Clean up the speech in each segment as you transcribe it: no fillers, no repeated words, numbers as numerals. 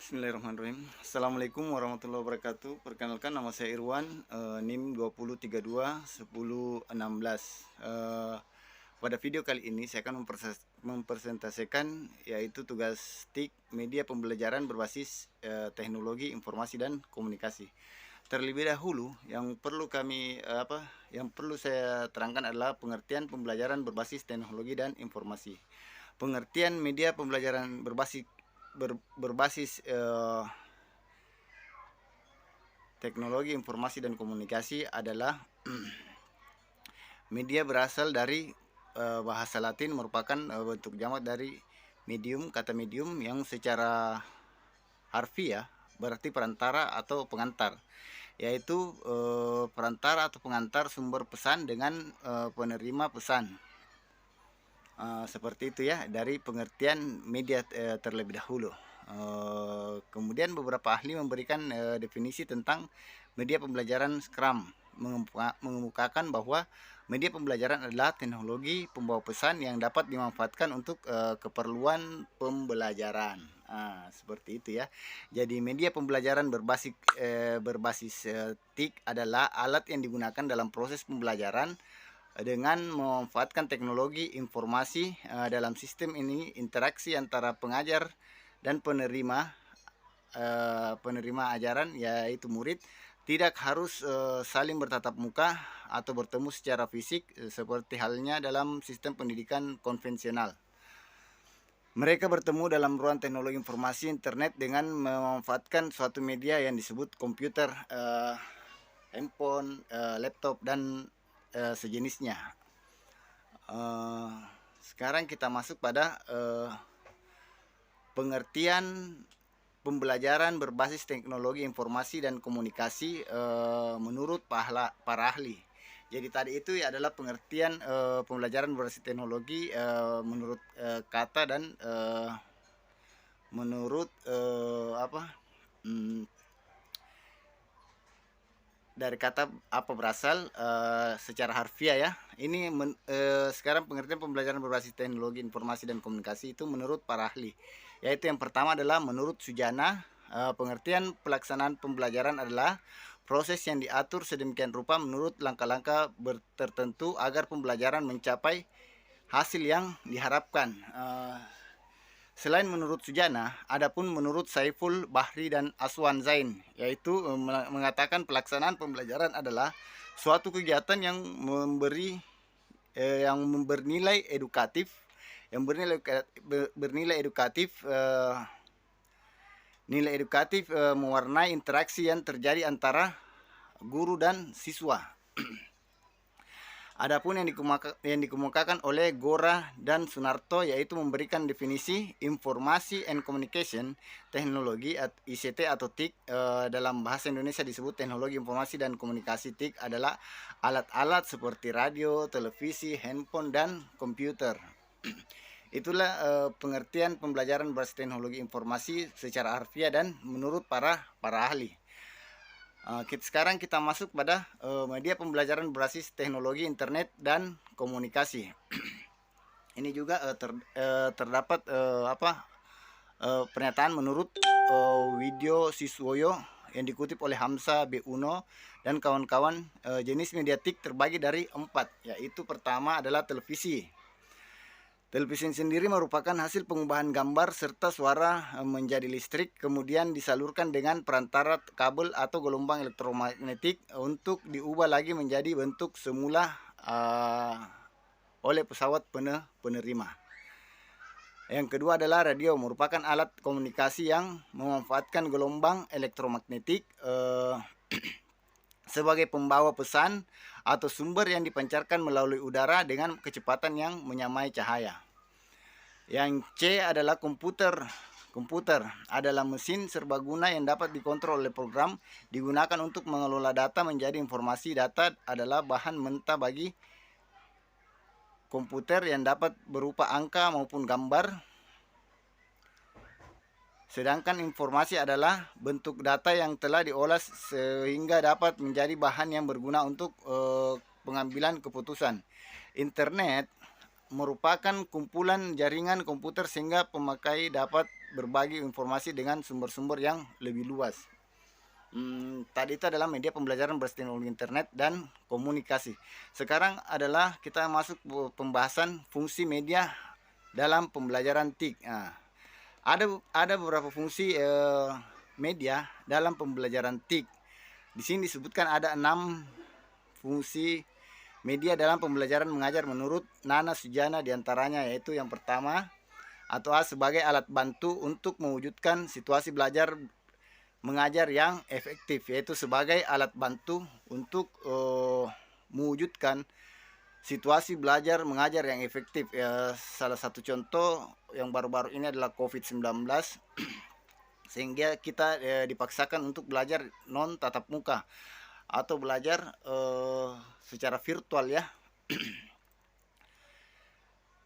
Bismillahirrahmanirrahim. Assalamualaikum warahmatullahi wabarakatuh. Perkenalkan, nama saya Irwan, NIM 20321016. Pada video kali ini saya akan mempresentasikan yaitu tugas TIK media pembelajaran berbasis teknologi informasi dan komunikasi. Terlebih dahulu yang perlu saya terangkan adalah pengertian pembelajaran berbasis teknologi dan informasi. Pengertian media pembelajaran berbasis teknologi informasi dan komunikasi adalah media berasal dari bahasa Latin, merupakan bentuk jamak dari medium. Kata medium yang secara harfiah berarti perantara atau pengantar, yaitu perantara atau pengantar sumber pesan dengan penerima pesan. Seperti itu ya, dari pengertian media terlebih dahulu. Kemudian beberapa ahli memberikan definisi tentang media pembelajaran Scrum, mengemukakan bahwa media pembelajaran adalah teknologi pembawa pesan yang dapat dimanfaatkan untuk keperluan pembelajaran. Seperti itu ya. Jadi media pembelajaran berbasis TIK adalah alat yang digunakan dalam proses pembelajaran dengan memanfaatkan teknologi informasi. Dalam sistem ini interaksi antara pengajar dan penerima ajaran, yaitu murid, tidak harus saling bertatap muka atau bertemu secara fisik seperti halnya dalam sistem pendidikan konvensional. Mereka bertemu dalam ruang teknologi informasi internet dengan memanfaatkan suatu media yang disebut komputer, handphone, laptop, dan sejenisnya. Sekarang kita masuk pada pengertian pembelajaran berbasis teknologi informasi dan komunikasi menurut para ahli. Jadi tadi itu adalah pengertian pembelajaran berbasis teknologi menurut kata dan menurut dari kata apa berasal secara harfiah ya. Ini sekarang pengertian pembelajaran berbasis teknologi informasi dan komunikasi itu menurut para ahli, yaitu yang pertama adalah menurut Sujana. Pengertian pelaksanaan pembelajaran adalah proses yang diatur sedemikian rupa menurut langkah-langkah tertentu agar pembelajaran mencapai hasil yang diharapkan. Selain menurut Sujana, adapun menurut Saiful Bahri dan Aswan Zain, yaitu mengatakan pelaksanaan pembelajaran adalah suatu kegiatan yang bernilai edukatif, nilai edukatif mewarnai interaksi yang terjadi antara guru dan siswa. Adapun yang dikemukakan oleh Gora dan Sunarto, yaitu memberikan definisi informasi and communication teknologi ICT atau TIK. Dalam bahasa Indonesia disebut teknologi informasi dan komunikasi. TIK adalah alat-alat seperti radio, televisi, handphone, dan komputer. Itulah pengertian pembelajaran berbasis teknologi informasi secara harfiah dan menurut para ahli. Sekarang kita masuk pada media pembelajaran berbasis teknologi internet dan komunikasi. Ini juga terdapat pernyataan menurut Widyo Siswoyo yang dikutip oleh Hamsa B. Uno dan kawan-kawan. Jenis media TIK terbagi dari 4, yaitu pertama adalah televisi. Televisi sendiri merupakan hasil pengubahan gambar serta suara menjadi listrik, kemudian disalurkan dengan perantara kabel atau gelombang elektromagnetik untuk diubah lagi menjadi bentuk semula oleh pesawat penerima. Yang kedua adalah radio, merupakan alat komunikasi yang memanfaatkan gelombang elektromagnetik sebagai pembawa pesan atau sumber yang dipancarkan melalui udara dengan kecepatan yang menyamai cahaya. Yang C adalah komputer. Komputer adalah mesin serbaguna yang dapat dikontrol oleh program, digunakan untuk mengelola data menjadi informasi. Data adalah bahan mentah bagi komputer yang dapat berupa angka maupun gambar. Sedangkan informasi adalah bentuk data yang telah diolah sehingga dapat menjadi bahan yang berguna untuk pengambilan keputusan. Internet merupakan kumpulan jaringan komputer sehingga pemakai dapat berbagi informasi dengan sumber-sumber yang lebih luas. Tadi itu adalah media pembelajaran berbasis teknologi internet dan komunikasi. Sekarang adalah kita masuk pembahasan fungsi media dalam pembelajaran TIK. Nah, ada beberapa fungsi media dalam pembelajaran TIK. Di sini disebutkan ada 6 fungsi media dalam pembelajaran mengajar menurut Nana Sujana, diantaranya yaitu yang pertama atau A, sebagai alat bantu untuk mewujudkan situasi belajar mengajar yang efektif, yaitu sebagai alat bantu untuk mewujudkan situasi belajar mengajar yang efektif. Salah satu contoh yang baru-baru ini adalah COVID-19 sehingga kita dipaksakan untuk belajar non tatap muka atau belajar secara virtual ya.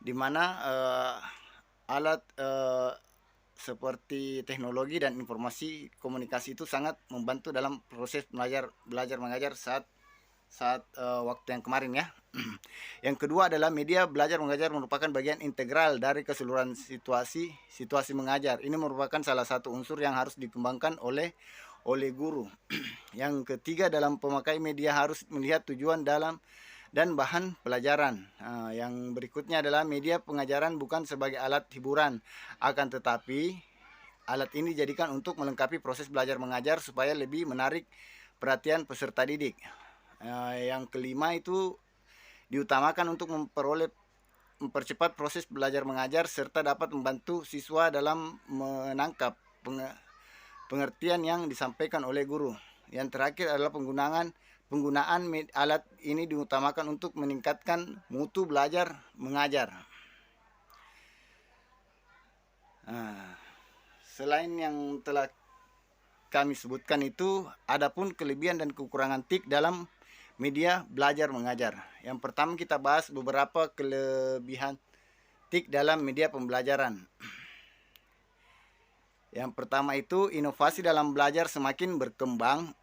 Dimana alat seperti teknologi dan informasi komunikasi itu sangat membantu dalam proses belajar mengajar saat waktu yang kemarin ya. Yang kedua adalah media belajar mengajar merupakan bagian integral dari keseluruhan situasi mengajar. Ini merupakan salah satu unsur yang harus dikembangkan oleh guru. Yang ketiga, dalam pemakai media harus melihat tujuan dalam dan bahan pelajaran. Yang berikutnya adalah media pengajaran bukan sebagai alat hiburan, akan tetapi alat ini dijadikan untuk melengkapi proses belajar mengajar supaya lebih menarik perhatian peserta didik. Yang kelima itu diutamakan untuk mempercepat proses belajar mengajar serta dapat membantu siswa dalam menangkap pengertian yang disampaikan oleh guru. Yang terakhir adalah penggunaan alat ini diutamakan untuk meningkatkan mutu belajar mengajar. Selain yang telah kami sebutkan itu, adapun kelebihan dan kekurangan TIK dalam media belajar mengajar. Yang pertama kita bahas beberapa kelebihan TIK dalam media pembelajaran. Yang pertama itu, inovasi dalam belajar semakin berkembang.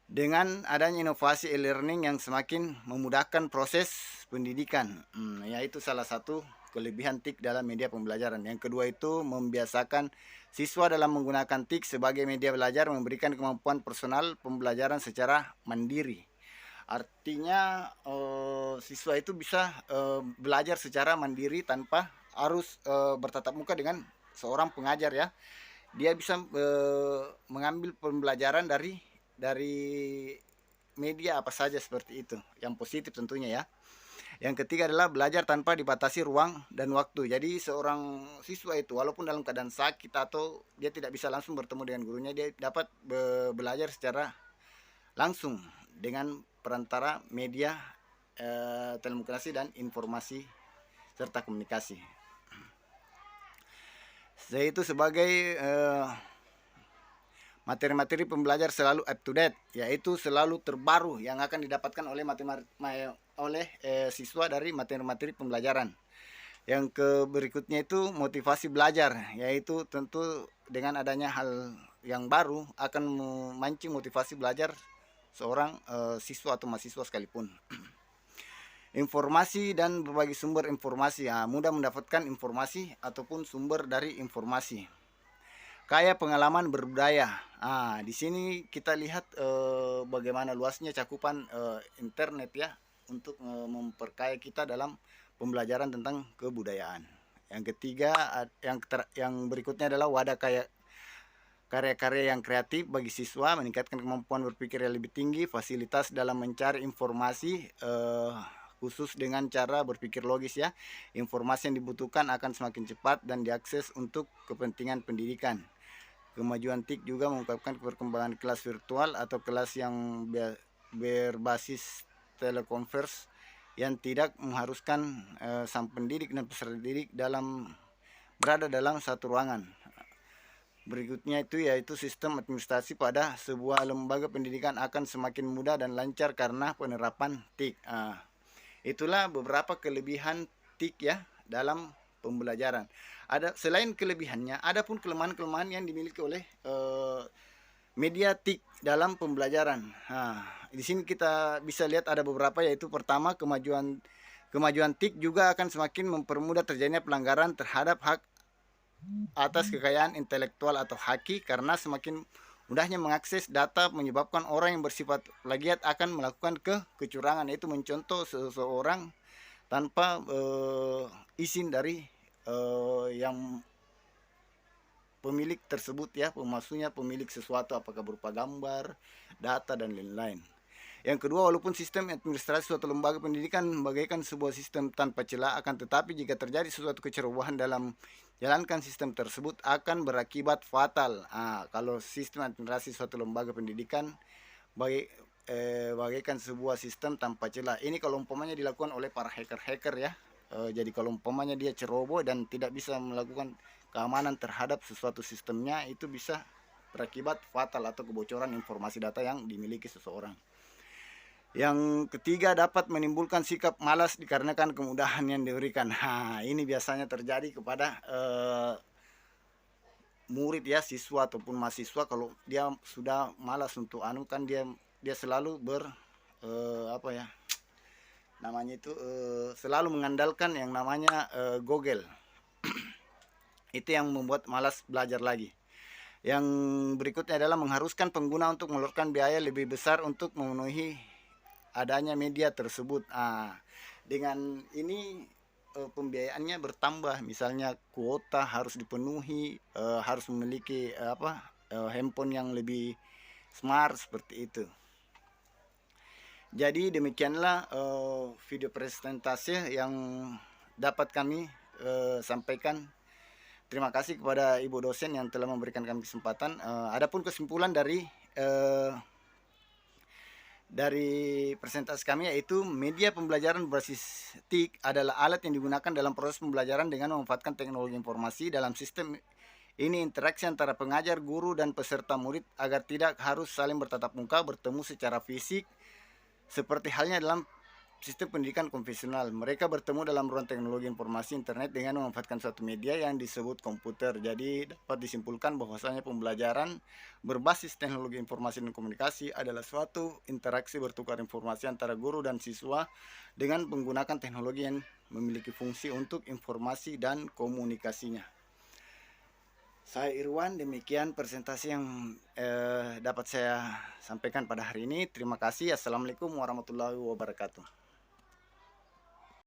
Dengan adanya inovasi e-learning yang semakin memudahkan proses pendidikan, yaitu salah satu kelebihan TIK dalam media pembelajaran. Yang kedua itu membiasakan siswa dalam menggunakan TIK sebagai media belajar, memberikan kemampuan personal pembelajaran secara mandiri. Artinya siswa itu bisa belajar secara mandiri tanpa harus bertatap muka dengan seorang pengajar ya. Dia bisa mengambil pembelajaran dari media apa saja seperti itu, yang positif tentunya ya. Yang ketiga adalah belajar tanpa dibatasi ruang dan waktu. Jadi seorang siswa itu walaupun dalam keadaan sakit atau dia tidak bisa langsung bertemu dengan gurunya, dia dapat belajar secara langsung dengan perantara media telekomunikasi dan informasi serta komunikasi. Yaitu sebagai materi-materi pembelajar selalu up to date, yaitu selalu terbaru yang akan didapatkan oleh siswa dari materi-materi pembelajaran. Yang berikutnya itu motivasi belajar, yaitu tentu dengan adanya hal yang baru akan memancing motivasi belajar seorang siswa atau mahasiswa sekalipun. Informasi dan berbagi sumber informasi, mudah mendapatkan informasi ataupun sumber dari informasi. Kaya pengalaman berbudaya. Di sini kita lihat bagaimana luasnya cakupan internet ya untuk memperkaya kita dalam pembelajaran tentang kebudayaan. Yang ketiga, yang berikutnya adalah wadah karya-karya yang kreatif bagi siswa, meningkatkan kemampuan berpikir yang lebih tinggi, fasilitas dalam mencari informasi khusus dengan cara berpikir logis ya. Informasi yang dibutuhkan akan semakin cepat dan diakses untuk kepentingan pendidikan. Kemajuan TIK juga mengungkapkan perkembangan kelas virtual atau kelas yang berbasis telekonferensi yang tidak mengharuskan sang pendidik dan peserta didik berada dalam satu ruangan. Berikutnya itu yaitu sistem administrasi pada sebuah lembaga pendidikan akan semakin mudah dan lancar karena penerapan TIK. Itulah beberapa kelebihan TIK ya dalam pembelajaran. Selain kelebihannya, ada pun kelemahan-kelemahan yang dimiliki oleh media TIK dalam pembelajaran. Di sini kita bisa lihat ada beberapa, yaitu pertama, kemajuan TIK juga akan semakin mempermudah terjadinya pelanggaran terhadap hak atas kekayaan intelektual atau haki, karena semakin mudahnya mengakses data menyebabkan orang yang bersifat plagiat akan melakukan kecurangan, yaitu mencontoh seseorang tanpa izin dari yang pemilik tersebut ya, pemasuknya pemilik sesuatu, apakah berupa gambar, data, dan lain-lain. Yang kedua, walaupun sistem administrasi suatu lembaga pendidikan bagaikan sebuah sistem tanpa celah, akan tetapi jika terjadi sesuatu kecerobohan dalam jalankan sistem tersebut akan berakibat fatal. Kalau sistem administrasi suatu lembaga pendidikan bagaikan sebuah sistem tanpa celah. Ini kalau umpamanya dilakukan oleh para hacker-hacker ya. Jadi kalau umpamanya dia ceroboh dan tidak bisa melakukan keamanan terhadap sesuatu sistemnya, itu bisa berakibat fatal atau kebocoran informasi data yang dimiliki seseorang. Yang ketiga, dapat menimbulkan sikap malas dikarenakan kemudahan yang diberikan. Ini biasanya terjadi kepada murid ya, siswa ataupun mahasiswa. Kalau dia sudah malas untuk kan dia selalu apa ya namanya itu, selalu mengandalkan yang namanya Google. Itu yang membuat malas belajar lagi. Yang berikutnya adalah mengharuskan pengguna untuk mengeluarkan biaya lebih besar untuk memenuhi adanya media tersebut. Dengan ini pembiayaannya bertambah, misalnya kuota harus dipenuhi, harus memiliki handphone yang lebih smart seperti itu. Jadi demikianlah video presentasi yang dapat kami sampaikan. Terima kasih kepada Ibu dosen yang telah memberikan kami kesempatan. Adapun kesimpulan dari presentasi kami, yaitu media pembelajaran berbasis TIK adalah alat yang digunakan dalam proses pembelajaran dengan memanfaatkan teknologi informasi. Dalam sistem ini interaksi antara pengajar, guru, dan peserta murid agar tidak harus saling bertatap muka, bertemu secara fisik seperti halnya dalam sistem pendidikan konvensional. Mereka bertemu dalam ruang teknologi informasi internet dengan memanfaatkan suatu media yang disebut komputer. Jadi dapat disimpulkan bahwasanya pembelajaran berbasis teknologi informasi dan komunikasi adalah suatu interaksi bertukar informasi antara guru dan siswa dengan menggunakan teknologi yang memiliki fungsi untuk informasi dan komunikasinya. Saya Irwan, demikian presentasi yang dapat saya sampaikan pada hari ini. Terima kasih. Assalamualaikum warahmatullahi wabarakatuh.